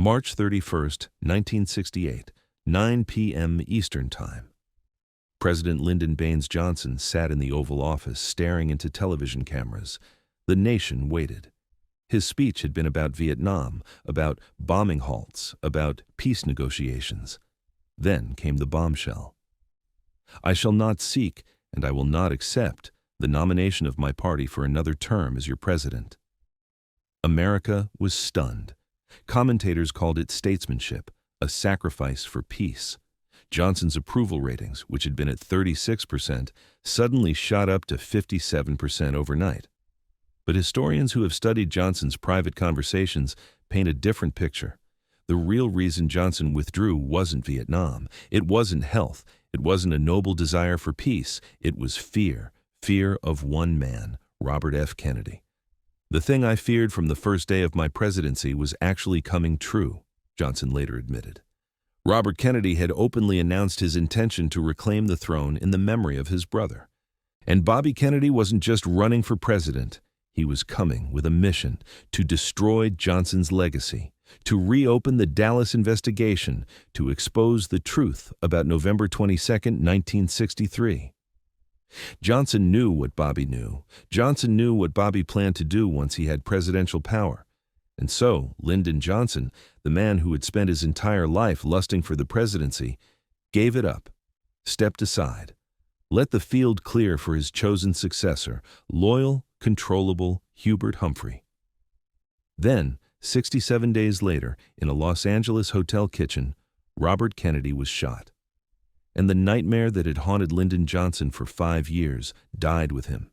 March 31, 1968, 9 p.m. Eastern Time. President Lyndon Baines Johnson sat in the Oval Office staring into television cameras. The nation waited. His speech had been about Vietnam, about bombing halts, about peace negotiations. Then came the bombshell. "I shall not seek, and I will not accept, the nomination of my party for another term as your president." America was stunned. Commentators called it statesmanship, a sacrifice for peace. Johnson's approval ratings, which had been at 36%, suddenly shot up to 57% overnight. But historians who have studied Johnson's private conversations paint a different picture. The real reason Johnson withdrew wasn't Vietnam. It wasn't health. It wasn't a noble desire for peace. It was fear. Fear of one man, Robert F. Kennedy. "The thing I feared from the first day of my presidency was actually coming true," Johnson later admitted. Robert Kennedy had openly announced his intention to reclaim the throne in the memory of his brother. And Bobby Kennedy wasn't just running for president. He was coming with a mission to destroy Johnson's legacy, to reopen the Dallas investigation, to expose the truth about November 22, 1963. Johnson knew what Bobby knew. Johnson knew what Bobby planned to do once he had presidential power. And so, Lyndon Johnson, the man who had spent his entire life lusting for the presidency, gave it up, stepped aside, let the field clear for his chosen successor, loyal, controllable Hubert Humphrey. Then, 67 days later, in a Los Angeles hotel kitchen, Robert Kennedy was shot. And the nightmare that had haunted Lyndon Johnson for 5 years died with him.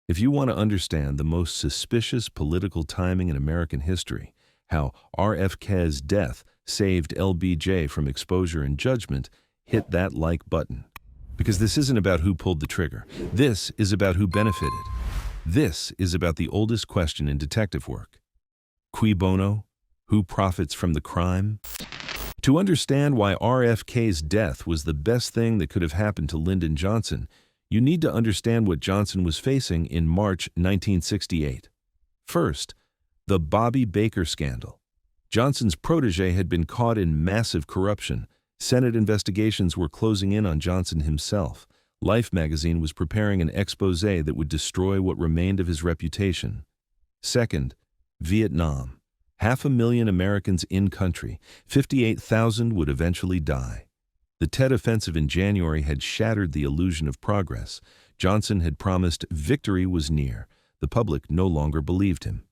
If you want to understand the most suspicious political timing in American history, how RFK's death saved LBJ from exposure and judgment, hit that like button. Because this isn't about who pulled the trigger. This is about who benefited. This is about the oldest question in detective work. Cui bono? Who profits from the crime? To understand why RFK's death was the best thing that could have happened to Lyndon Johnson, you need to understand what Johnson was facing in March 1968. First, the Bobby Baker scandal. Johnson's protege had been caught in massive corruption. Senate investigations were closing in on Johnson himself. Life magazine was preparing an expose that would destroy what remained of his reputation. Second, Vietnam. 500,000 Americans in country. 58,000 would eventually die. The Tet Offensive in January had shattered the illusion of progress. Johnson had promised victory was near. The public no longer believed him.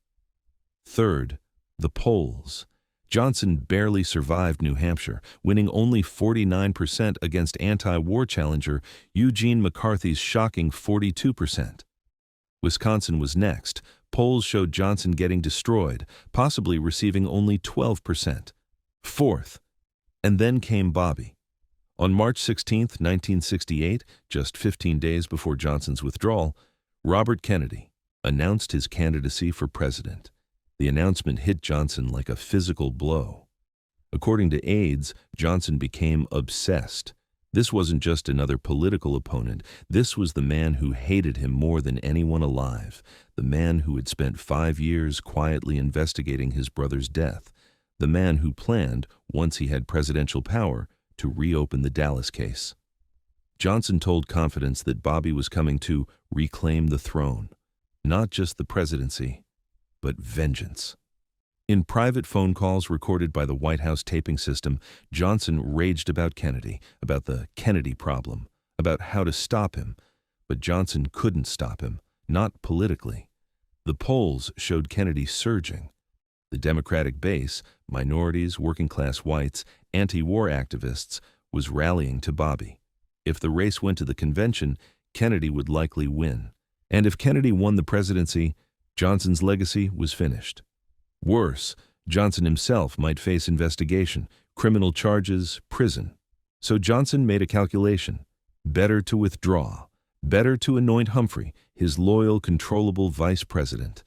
Third, the polls. Johnson barely survived New Hampshire, winning only 49% against anti-war challenger Eugene McCarthy's shocking 42%. Wisconsin was next. Polls showed Johnson getting destroyed, possibly receiving only 12%. Fourth, and then came Bobby. On March 16, 1968, just 15 days before Johnson's withdrawal, Robert Kennedy announced his candidacy for president. The announcement hit Johnson like a physical blow. According to aides, Johnson became obsessed. This wasn't just another political opponent. This was the man who hated him more than anyone alive, the man who had spent 5 years quietly investigating his brother's death, the man who planned, once he had presidential power, to reopen the Dallas case. Johnson told confidence that Bobby was coming to reclaim the throne, not just the presidency, but vengeance. In private phone calls recorded by the White House taping system, Johnson raged about Kennedy, about the Kennedy problem, about how to stop him. But Johnson couldn't stop him, not politically. The polls showed Kennedy surging. The Democratic base, minorities, working-class whites, anti-war activists, was rallying to Bobby. If the race went to the convention, Kennedy would likely win. And if Kennedy won the presidency, Johnson's legacy was finished. Worse, Johnson himself might face investigation, criminal charges, prison. So Johnson made a calculation. Better to withdraw. Better to anoint Humphrey, his loyal, controllable vice president.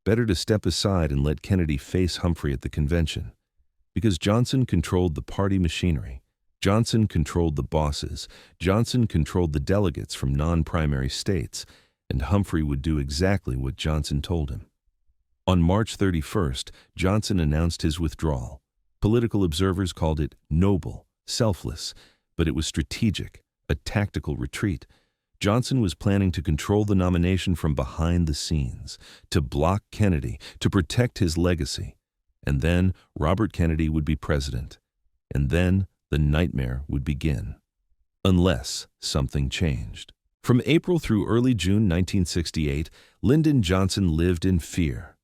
Better to step aside and let Kennedy face Humphrey at the convention. Because Johnson controlled the party machinery. Johnson controlled the bosses. Johnson controlled the delegates from non-primary states. And Humphrey would do exactly what Johnson told him. On March 31st, Johnson announced his withdrawal. Political observers called it noble, selfless, but it was strategic, a tactical retreat. Johnson was planning to control the nomination from behind the scenes, to block Kennedy, to protect his legacy. And then Robert Kennedy would be president. And then the nightmare would begin. Unless something changed. From April through early June 1968, Lyndon Johnson lived in fear.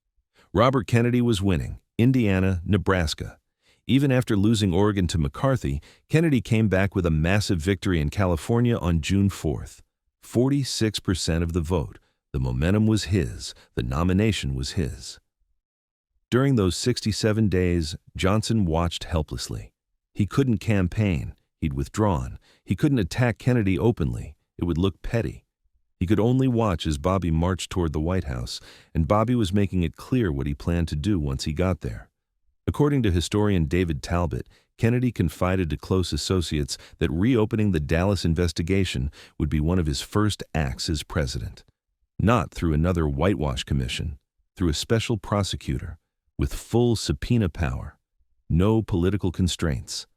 Robert Kennedy was winning, Indiana, Nebraska. Even after losing Oregon to McCarthy, Kennedy came back with a massive victory in California on June 4th. 46% of the vote. The momentum was his. The nomination was his. During those 67 days, Johnson watched helplessly. He couldn't campaign. He'd withdrawn. He couldn't attack Kennedy openly. It would look petty. He could only watch as Bobby marched toward the White House, and Bobby was making it clear what he planned to do once he got there. According to historian David Talbot, Kennedy confided to close associates that reopening the Dallas investigation would be one of his first acts as president. Not through another whitewash commission, through a special prosecutor with full subpoena power, no political constraints.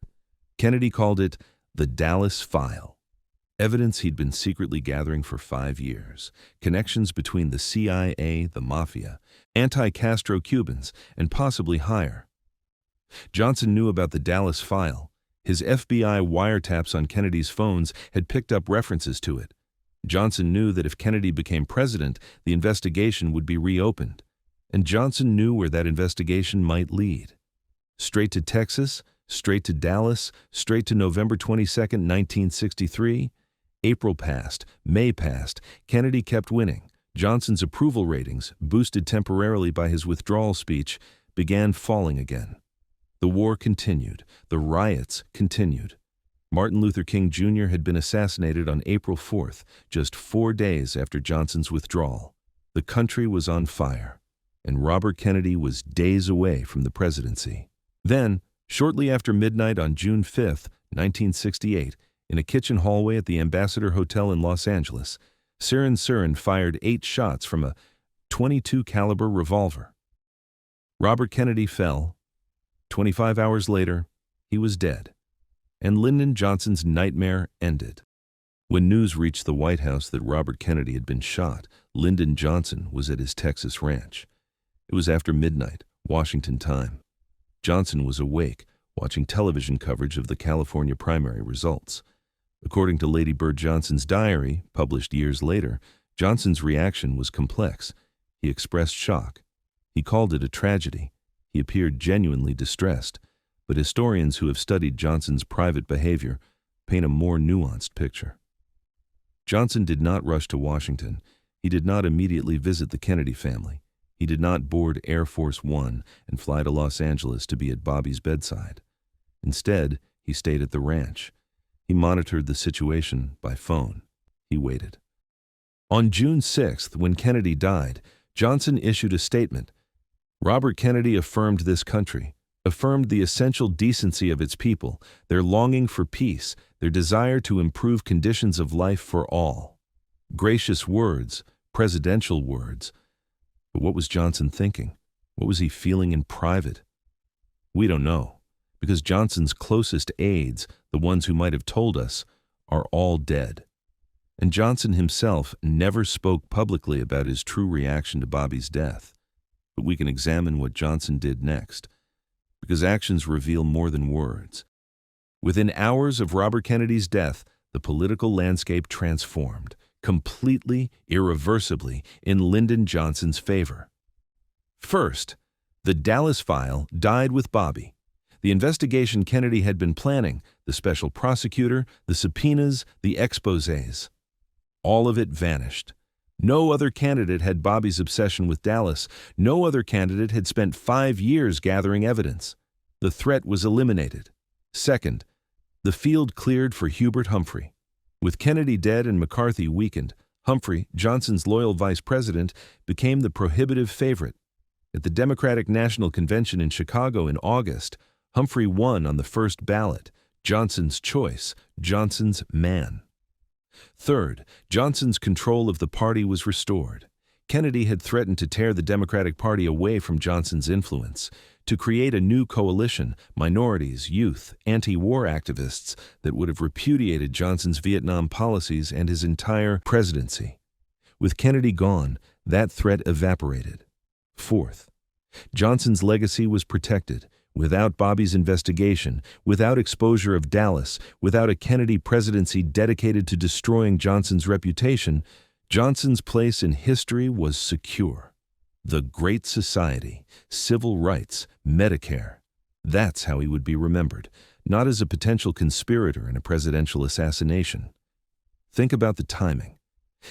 Kennedy called it the Dallas File. Evidence he'd been secretly gathering for 5 years, connections between the CIA, the Mafia, anti-Castro Cubans, and possibly higher. Johnson knew about the Dallas File. His FBI wiretaps on Kennedy's phones had picked up references to it. Johnson knew that if Kennedy became president, the investigation would be reopened. And Johnson knew where that investigation might lead. Straight to Texas, straight to Dallas, straight to November 22, 1963. April passed, May passed, Kennedy kept winning. Johnson's approval ratings, boosted temporarily by his withdrawal speech, began falling again. The war continued. The riots continued. Martin Luther King Jr. had been assassinated on April 4th, just 4 days after Johnson's withdrawal. The country was on fire, and Robert Kennedy was days away from the presidency. Then, shortly after midnight on June 5, 1968, in a kitchen hallway at the Ambassador Hotel in Los Angeles, Sirhan Sirhan fired 8 shots from a .22 caliber revolver. Robert Kennedy fell. 25 hours later, he was dead, and Lyndon Johnson's nightmare ended. When news reached the White House that Robert Kennedy had been shot, Lyndon Johnson was at his Texas ranch. It was after midnight, Washington time. Johnson was awake, watching television coverage of the California primary results. According to Lady Bird Johnson's diary, published years later, Johnson's reaction was complex. He expressed shock. He called it a tragedy. He appeared genuinely distressed, but historians who have studied Johnson's private behavior paint a more nuanced picture. Johnson did not rush to Washington. He did not immediately visit the Kennedy family. He did not board Air Force One and fly to Los Angeles to be at Bobby's bedside. Instead, he stayed at the ranch. He monitored the situation by phone. He waited. On June 6th, when Kennedy died, Johnson issued a statement. Robert Kennedy affirmed this country, affirmed the essential decency of its people, their longing for peace, their desire to improve conditions of life for all. Gracious words, presidential words. But what was Johnson thinking? What was he feeling in private? We don't know, because Johnson's closest aides, the ones who might have told us, are all dead. And Johnson himself never spoke publicly about his true reaction to Bobby's death. But we can examine what Johnson did next, because actions reveal more than words. Within hours of Robert Kennedy's death, the political landscape transformed, completely, irreversibly, in Lyndon Johnson's favor. First, the Dallas File died with Bobby. The investigation Kennedy had been planning, the special prosecutor, the subpoenas, the exposés. All of it vanished. No other candidate had Bobby's obsession with Dallas. No other candidate had spent 5 years gathering evidence. The threat was eliminated. Second, the field cleared for Hubert Humphrey. With Kennedy dead and McCarthy weakened, Humphrey, Johnson's loyal vice president, became the prohibitive favorite. At the Democratic National Convention in Chicago in August, Humphrey won on the first ballot, Johnson's choice, Johnson's man. Third, Johnson's control of the party was restored. Kennedy had threatened to tear the Democratic Party away from Johnson's influence, to create a new coalition, minorities, youth, anti-war activists, that would have repudiated Johnson's Vietnam policies and his entire presidency. With Kennedy gone, that threat evaporated. Fourth, Johnson's legacy was protected. Without Bobby's investigation, without exposure of Dallas, without a Kennedy presidency dedicated to destroying Johnson's reputation, Johnson's place in history was secure. The Great Society, civil rights, Medicare. That's how he would be remembered, not as a potential conspirator in a presidential assassination. Think about the timing.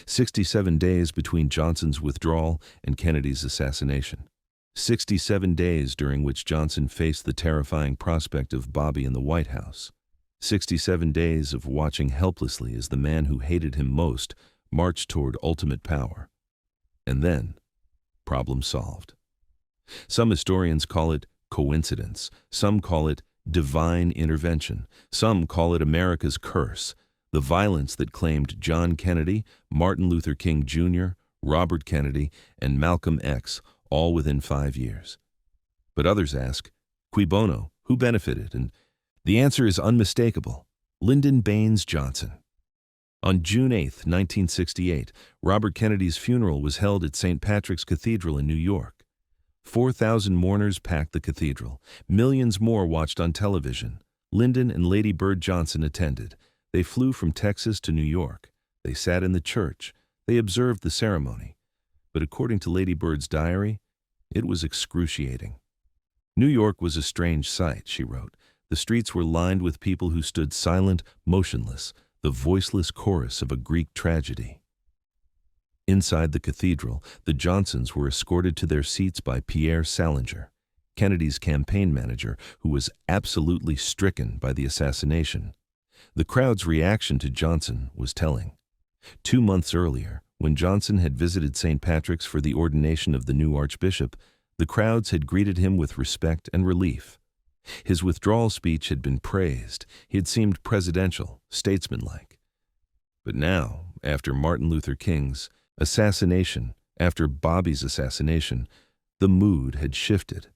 67 days between Johnson's withdrawal and Kennedy's assassination. 67 days during which Johnson faced the terrifying prospect of Bobby in the White House. 67 days of watching helplessly as the man who hated him most marched toward ultimate power. And then, problem solved. Some historians call it coincidence. Some call it divine intervention. Some call it America's curse, the violence that claimed John Kennedy, Martin Luther King Jr., Robert Kennedy, and Malcolm X, all within 5 years. But others ask, cui bono, who benefited? And the answer is unmistakable: Lyndon Baines Johnson. On June 8, 1968, Robert Kennedy's funeral was held at St. Patrick's Cathedral in New York. 4,000 mourners packed the cathedral. Millions more watched on television. Lyndon and Lady Bird Johnson attended. They flew from Texas to New York. They sat in the church. They observed the ceremony. But according to Lady Bird's diary, it was excruciating. New York was a strange sight, she wrote. The streets were lined with people who stood silent, motionless, the voiceless chorus of a Greek tragedy. Inside the cathedral, the Johnsons were escorted to their seats by Pierre Salinger, Kennedy's campaign manager, who was absolutely stricken by the assassination. The crowd's reaction to Johnson was telling. 2 months earlier, when Johnson had visited St. Patrick's for the ordination of the new archbishop, the crowds had greeted him with respect and relief. His withdrawal speech had been praised. He had seemed presidential, statesmanlike. But now, after Martin Luther King's assassination, after Bobby's assassination, the mood had shifted.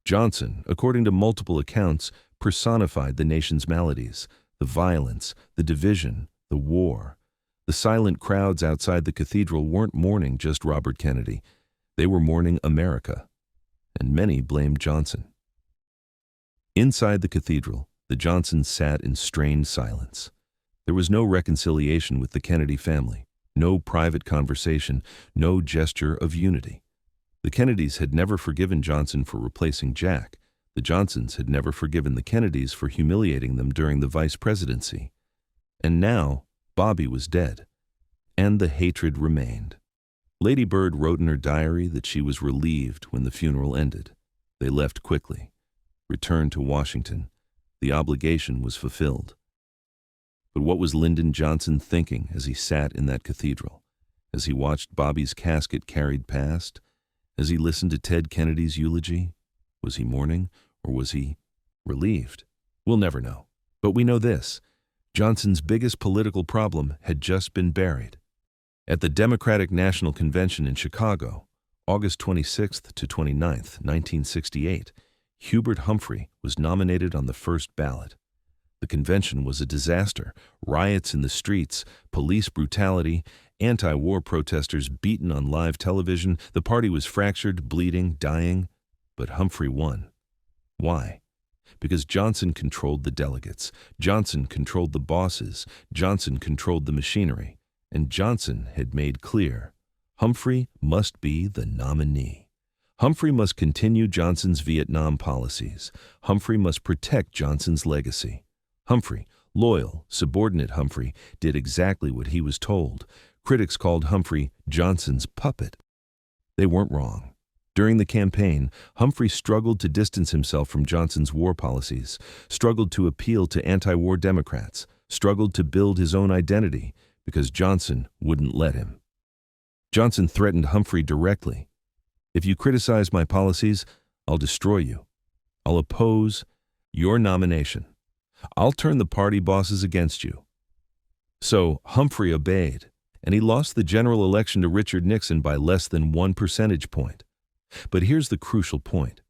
Johnson, according to multiple accounts, personified the nation's maladies, the violence, the division, the war. The silent crowds outside the cathedral weren't mourning just Robert Kennedy. They were mourning America. And many blamed Johnson. Inside the cathedral, the Johnsons sat in strained silence. There was no reconciliation with the Kennedy family, no private conversation, no gesture of unity. The Kennedys had never forgiven Johnson for replacing Jack. The Johnsons had never forgiven the Kennedys for humiliating them during the vice presidency. And now, Bobby was dead, and the hatred remained. Lady Bird wrote in her diary that she was relieved when the funeral ended. They left quickly, returned to Washington. The obligation was fulfilled. But what was Lyndon Johnson thinking as he sat in that cathedral, as he watched Bobby's casket carried past, as he listened to Ted Kennedy's eulogy? Was he mourning, or was he relieved? We'll never know. But we know this: Johnson's biggest political problem had just been buried. At the Democratic National Convention in Chicago, August 26th to 29th, 1968, Hubert Humphrey was nominated on the first ballot. The convention was a disaster: riots in the streets, police brutality, anti-war protesters beaten on live television. The party was fractured, bleeding, dying. But Humphrey won. Why? Because Johnson controlled the delegates, Johnson controlled the bosses, Johnson controlled the machinery, and Johnson had made clear: Humphrey must be the nominee. Humphrey must continue Johnson's Vietnam policies. Humphrey must protect Johnson's legacy. Humphrey, loyal, subordinate Humphrey, did exactly what he was told. Critics called Humphrey Johnson's puppet. They weren't wrong. During the campaign, Humphrey struggled to distance himself from Johnson's war policies, struggled to appeal to anti-war Democrats, struggled to build his own identity, because Johnson wouldn't let him. Johnson threatened Humphrey directly: "If you criticize my policies, I'll destroy you. I'll oppose your nomination. I'll turn the party bosses against you." So Humphrey obeyed, and he lost the general election to Richard Nixon by less than 1 percentage point. But here's the crucial point.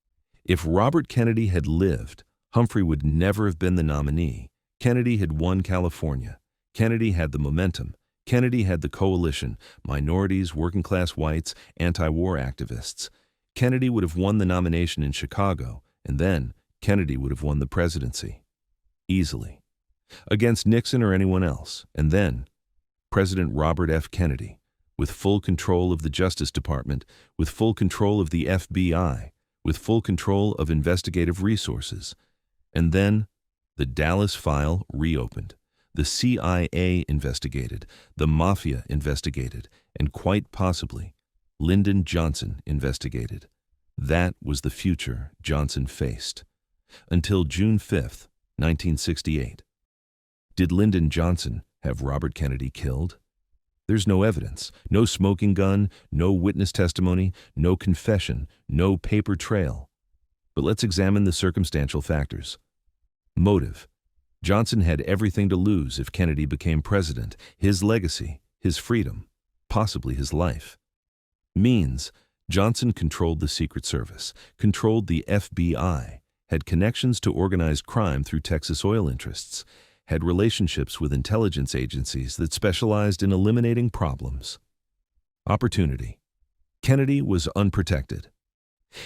If Robert Kennedy had lived, Humphrey would never have been the nominee. Kennedy had won California. Kennedy had the momentum. Kennedy had the coalition, minorities, working-class whites, anti-war activists. Kennedy would have won the nomination in Chicago, and then Kennedy would have won the presidency. Easily. Against Nixon or anyone else. And then President Robert F. Kennedy, with full control of the Justice Department, with full control of the FBI, with full control of investigative resources. And then the Dallas file reopened. The CIA investigated, the Mafia investigated, and quite possibly, Lyndon Johnson investigated. That was the future Johnson faced. Until June 5, 1968. Did Lyndon Johnson have Robert Kennedy killed? There's no evidence, no smoking gun, no witness testimony, no confession, no paper trail. But let's examine the circumstantial factors. Motive. Johnson had everything to lose if Kennedy became president, his legacy, his freedom, possibly his life. Means. Johnson controlled the Secret Service, controlled the FBI, had connections to organized crime through Texas oil interests, had relationships with intelligence agencies that specialized in eliminating problems. Opportunity. Kennedy was unprotected.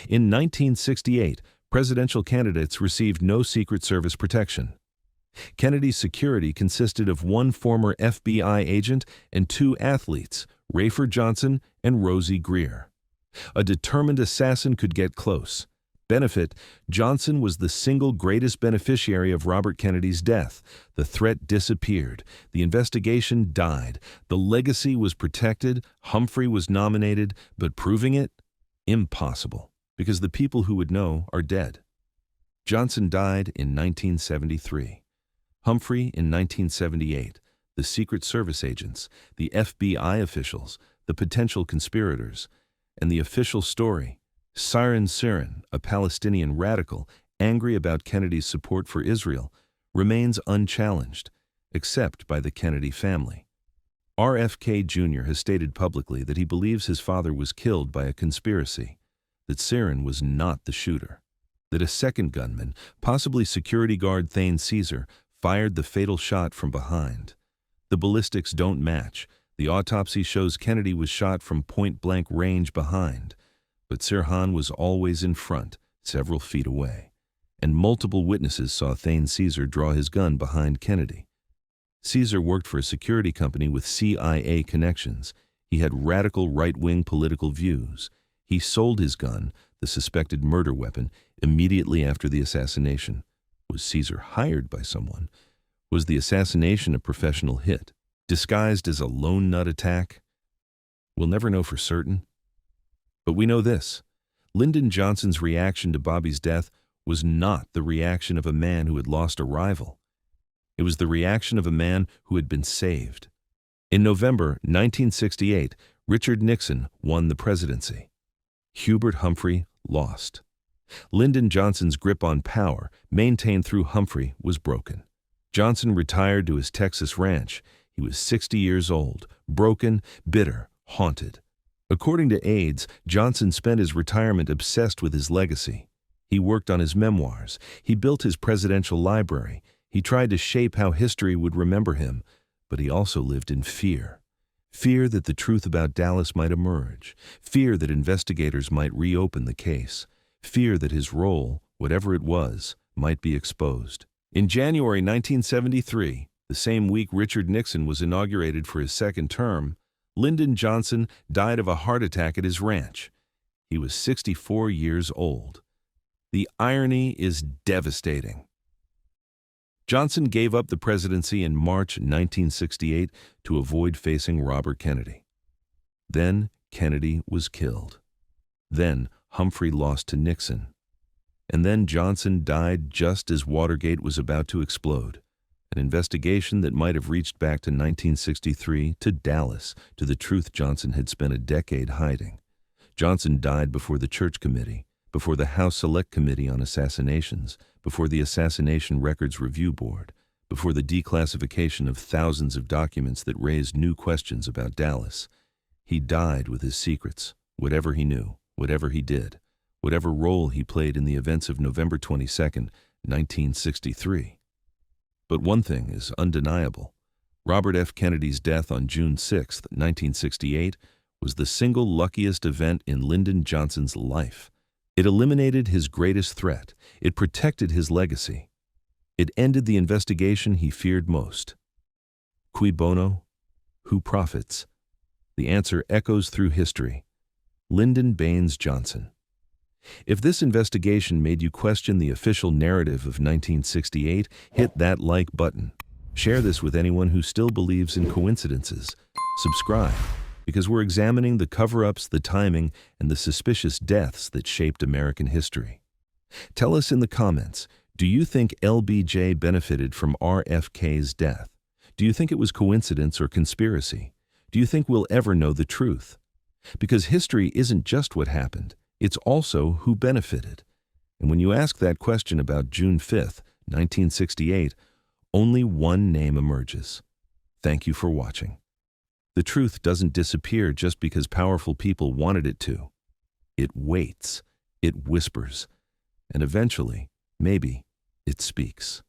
In 1968, presidential candidates received no Secret Service protection. Kennedy's security consisted of one former FBI agent and 2 athletes, Rayford Johnson and Rosie Greer. A determined assassin could get close. Benefit. Johnson was the single greatest beneficiary of Robert Kennedy's death. The threat disappeared. The investigation died. The legacy was protected. Humphrey was nominated, but proving it? Impossible, because the people who would know are dead. Johnson died in 1973. Humphrey in 1978, the Secret Service agents, the FBI officials, the potential conspirators, and the official story. Sirin, a Palestinian radical, angry about Kennedy's support for Israel, remains unchallenged, except by the Kennedy family. RFK Jr. has stated publicly that he believes his father was killed by a conspiracy, that Sirin was not the shooter, that a second gunman, possibly security guard Thane Caesar, fired the fatal shot from behind. The ballistics don't match. The autopsy shows Kennedy was shot from point-blank range behind, but Sirhan was always in front, several feet away, and multiple witnesses saw Thane Caesar draw his gun behind Kennedy. Caesar worked for a security company with CIA connections. He had radical right-wing political views. He sold his gun, the suspected murder weapon, immediately after the assassination. Was Caesar hired by someone? Was the assassination a professional hit, disguised as a lone nut attack? We'll never know for certain. But we know this. Lyndon Johnson's reaction to Bobby's death was not the reaction of a man who had lost a rival. It was the reaction of a man who had been saved. In November 1968, Richard Nixon won the presidency. Hubert Humphrey lost. Lyndon Johnson's grip on power, maintained through Humphrey, was broken. Johnson retired to his Texas ranch. He was 60 years old, broken, bitter, haunted. According to aides, Johnson spent his retirement obsessed with his legacy. He worked on his memoirs. He built his presidential library. He tried to shape how history would remember him, but he also lived in fear. Fear that the truth about Dallas might emerge. Fear that investigators might reopen the case. Fear that his role, whatever it was, might be exposed. In January 1973, the same week Richard Nixon was inaugurated for his second term, Lyndon Johnson died of a heart attack at his ranch. He was 64 years old. The irony is devastating. Johnson gave up the presidency in March 1968 to avoid facing Robert Kennedy. Then Kennedy was killed. Then Humphrey lost to Nixon. And then Johnson died just as Watergate was about to explode. An investigation that might have reached back to 1963, to Dallas, to the truth Johnson had spent a decade hiding. Johnson died before the Church Committee, before the House Select Committee on Assassinations, before the Assassination Records Review Board, before the declassification of thousands of documents that raised new questions about Dallas. He died with his secrets, whatever he knew, whatever he did, whatever role he played in the events of November 22, 1963. But one thing is undeniable. Robert F. Kennedy's death on June 6, 1968, was the single luckiest event in Lyndon Johnson's life. It eliminated his greatest threat. It protected his legacy. It ended the investigation he feared most. Cui bono? Who profits? The answer echoes through history. Lyndon Baines Johnson. If this investigation made you question the official narrative of 1968, hit that like button. Share this with anyone who still believes in coincidences. Subscribe, because we're examining the cover-ups, the timing, and the suspicious deaths that shaped American history. Tell us in the comments, do you think LBJ benefited from RFK's death? Do you think it was coincidence or conspiracy? Do you think we'll ever know the truth? Because history isn't just what happened, it's also who benefited. And when you ask that question about June 5th, 1968, only one name emerges. Thank you for watching. The truth doesn't disappear just because powerful people wanted it to. It waits, it whispers, and eventually, maybe, it speaks.